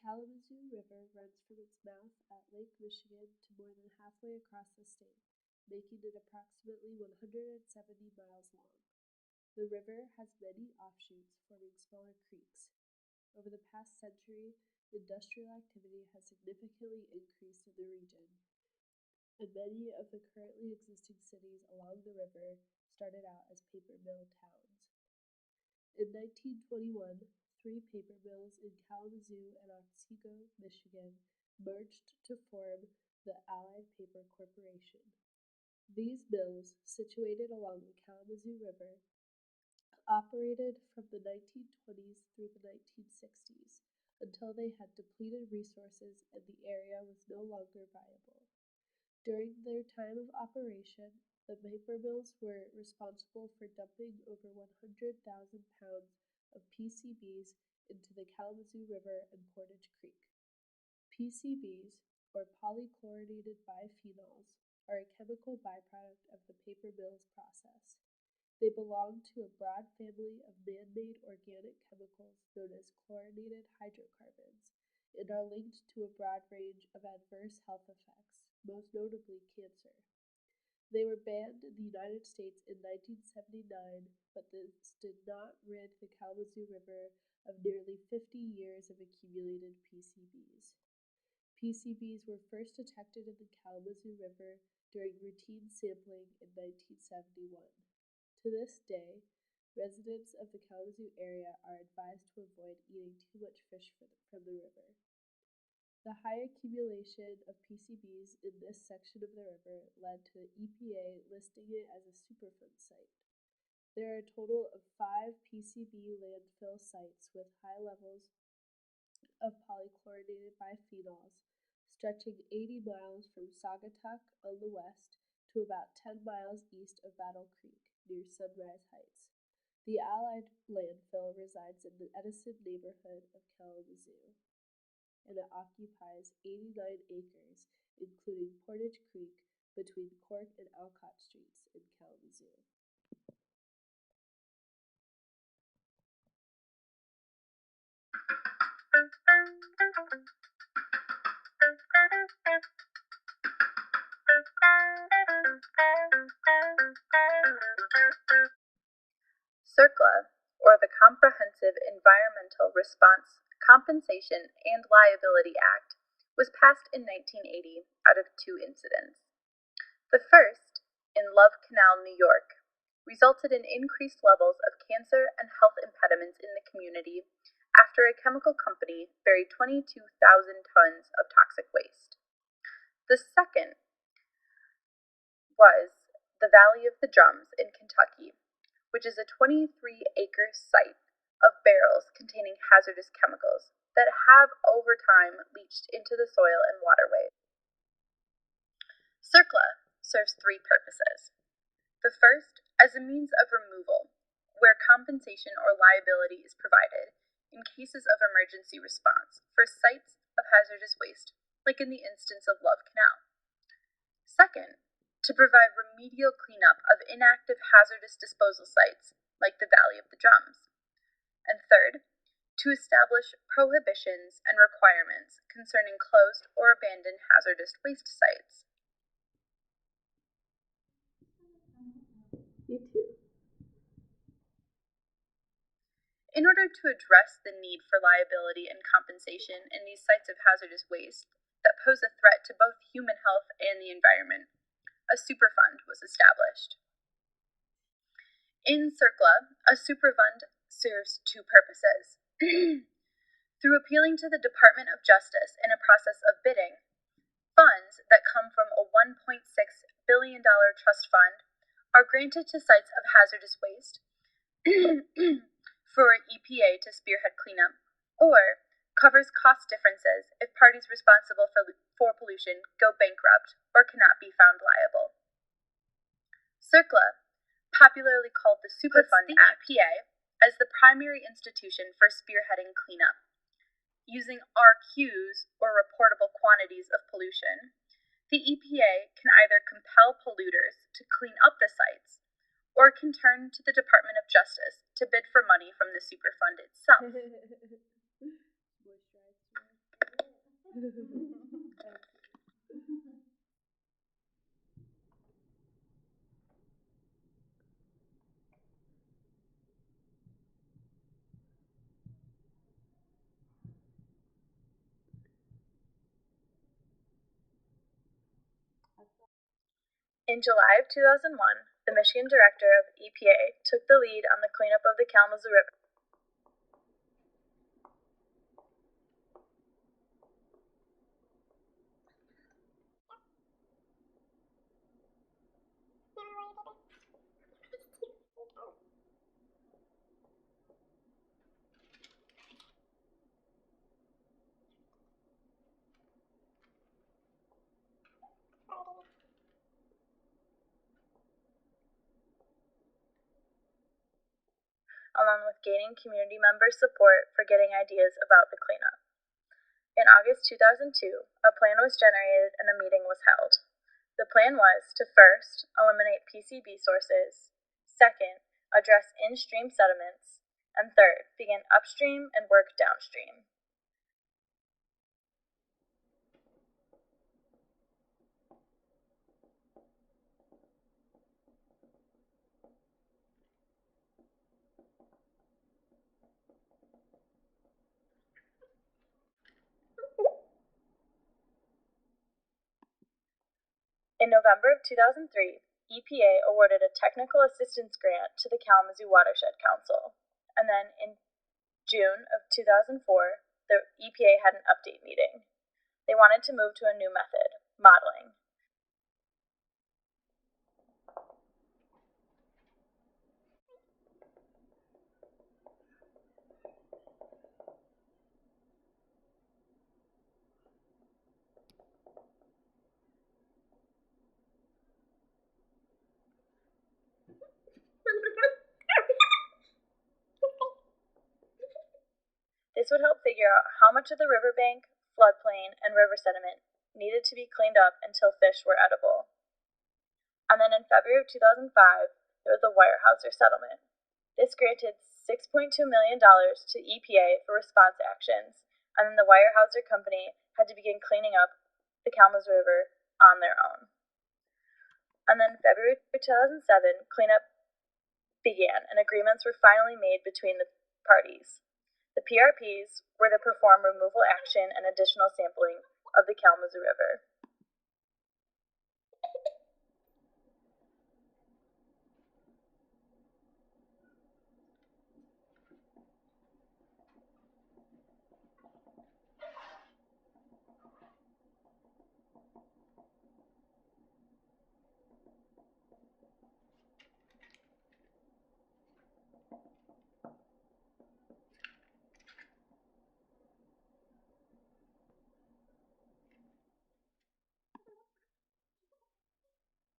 Kalamazoo River runs from its mouth at Lake Michigan to more than halfway across the state, making it approximately 170 miles long. The river has many offshoots, forming smaller creeks. Over the past century, industrial activity has significantly increased in the region, and many of the currently existing cities along the river started out as paper mill towns. In 1921, 3 paper mills in Kalamazoo and Otsego, Michigan, merged to form the Allied Paper Corporation. These mills, situated along the Kalamazoo River, operated from the 1920s through the 1960s until they had depleted resources and the area was no longer viable. During their time of operation, the paper mills were responsible for dumping over 100,000 pounds of PCBs into the Kalamazoo River and Portage Creek. PCBs, or polychlorinated biphenyls, are a chemical byproduct of the paper mill's process. They belong to a broad family of man-made organic chemicals known as chlorinated hydrocarbons and are linked to a broad range of adverse health effects, most notably cancer. They were banned in the United States in 1979, but this did not rid the Kalamazoo River of nearly 50 years of accumulated PCBs. PCBs were first detected in the Kalamazoo River during routine sampling in 1971. To this day, residents of the Kalamazoo area are advised to avoid eating too much fish from the river. The high accumulation of PCBs in this section of the river led to the EPA listing it as a Superfund site. There are a total of 5 PCB landfill sites with high levels of polychlorinated biphenyls, stretching 80 miles from Saugatuck on the west to about 10 miles east of Battle Creek, near Sunrise Heights. The Allied Landfill resides in the Edison neighborhood of Kalamazoo, and it occupies 89 acres, including Portage Creek between Cork and Alcott Streets in Kalamazoo. CERCLA, or the Comprehensive Environmental Response, Compensation, and Liability Act, was passed in 1980 out of 2 incidents. The first, in Love Canal, New York, resulted in increased levels of cancer and health impediments in the community after a chemical company buried 22,000 tons of toxic waste. The second was the Valley of the Drums in Kentucky, which is a 23-acre site of barrels containing hazardous chemicals that have over time leached into the soil and waterways. CERCLA serves 3 purposes. The first, as a means of removal, where compensation or liability is provided in cases of emergency response for sites of hazardous waste, like in the instance of Love Canal. Second, to provide remedial cleanup of inactive hazardous disposal sites, like the Valley of the Drums. And third, to establish prohibitions and requirements concerning closed or abandoned hazardous waste sites. Me too. In order to address the need for liability and compensation in these sites of hazardous waste that pose a threat to both human health and the environment, a Superfund was established. In CERCLA, a Superfund serves 2 purposes. Through appealing to the Department of Justice in a process of bidding, funds that come from a $1.6 billion trust fund are granted to sites of hazardous waste for EPA to spearhead cleanup, or covers cost differences if parties responsible for pollution go bankrupt or cannot be found liable. CERCLA, popularly called the Superfund Act, EPA as the primary institution for spearheading cleanup. Using RQs, or reportable quantities of pollution, the EPA can either compel polluters to clean up the sites, or can turn to the Department of Justice to bid for money from the Superfund itself. In July of 2001, the Michigan director of EPA took the lead on the cleanup of the Kalamazoo River. Along with gaining community members' support for getting ideas about the cleanup. In August 2002, a plan was generated and a meeting was held. The plan was to first, eliminate PCB sources, second, address in-stream sediments, and third, begin upstream and work downstream. In November of 2003, EPA awarded a technical assistance grant to the Kalamazoo Watershed Council, and then in June of 2004, the EPA had an update meeting. They wanted to move to a new method, modeling. This would help figure out how much of the riverbank, floodplain, and river sediment needed to be cleaned up until fish were edible. And then in February of 2005, there was the Weyerhaeuser settlement. This granted $6.2 million to EPA for response actions, and then the Weyerhaeuser company had to begin cleaning up the Kalamazoo River on their own. And then in February 2007, cleanup began, and agreements were finally made between the parties. The PRPs were to perform removal action and additional sampling of the Kalamazoo River.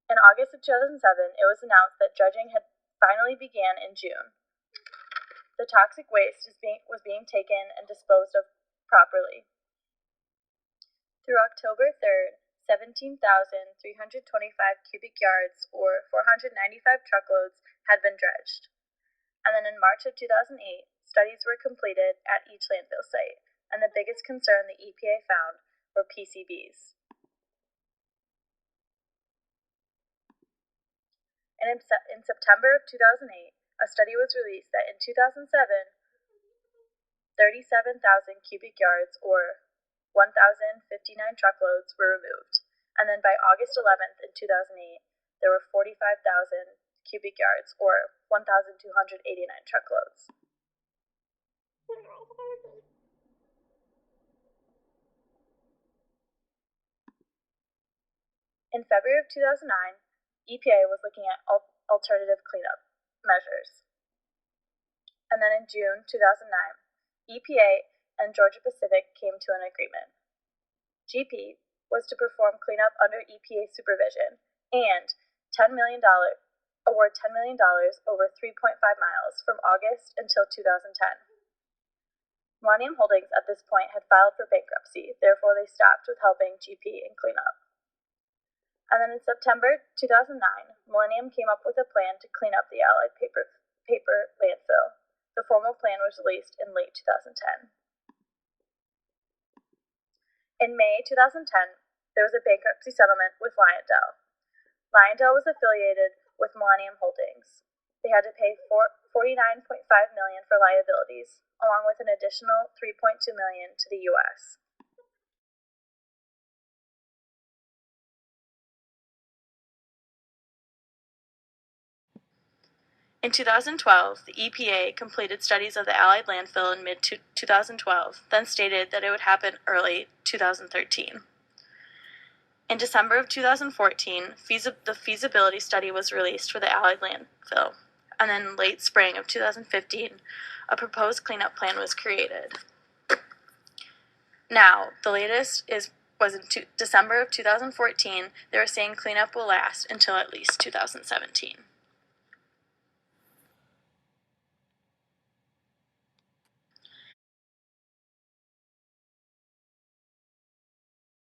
In August of 2007, it was announced that dredging had finally began in June. The toxic waste was being taken and disposed of properly. Through October 3rd, 17,325 cubic yards, or 495 truckloads, had been dredged. And then in March of 2008, studies were completed at each landfill site, and the biggest concern the EPA found were PCBs. And in September of 2008, a study was released that in 2007, 37,000 cubic yards, or 1,059 truckloads, were removed. And then by August 11th in 2008, there were 45,000 cubic yards, or 1,289 truckloads. In February of 2009, EPA was looking at alternative cleanup measures. And then in June 2009, EPA and Georgia Pacific came to an agreement. GP was to perform cleanup under EPA supervision and award $10 million over 3.5 miles from August until 2010. Millennium Holdings at this point had filed for bankruptcy, therefore they stopped with helping GP in cleanup. And then in September 2009, Millennium came up with a plan to clean up the Allied paper landfill. The formal plan was released in late 2010. In May 2010, there was a bankruptcy settlement with Lyondell. Lyondell was affiliated with Millennium Holdings. They had to pay $49.5 million for liabilities, along with an additional $3.2 million to the U.S. In 2012, the EPA completed studies of the Allied Landfill in mid-2012, then stated that it would happen early 2013. In December of 2014, the feasibility study was released for the Allied Landfill, and then in late spring of 2015, a proposed cleanup plan was created. Now, the latest was in December of 2014. They were saying cleanup will last until at least 2017.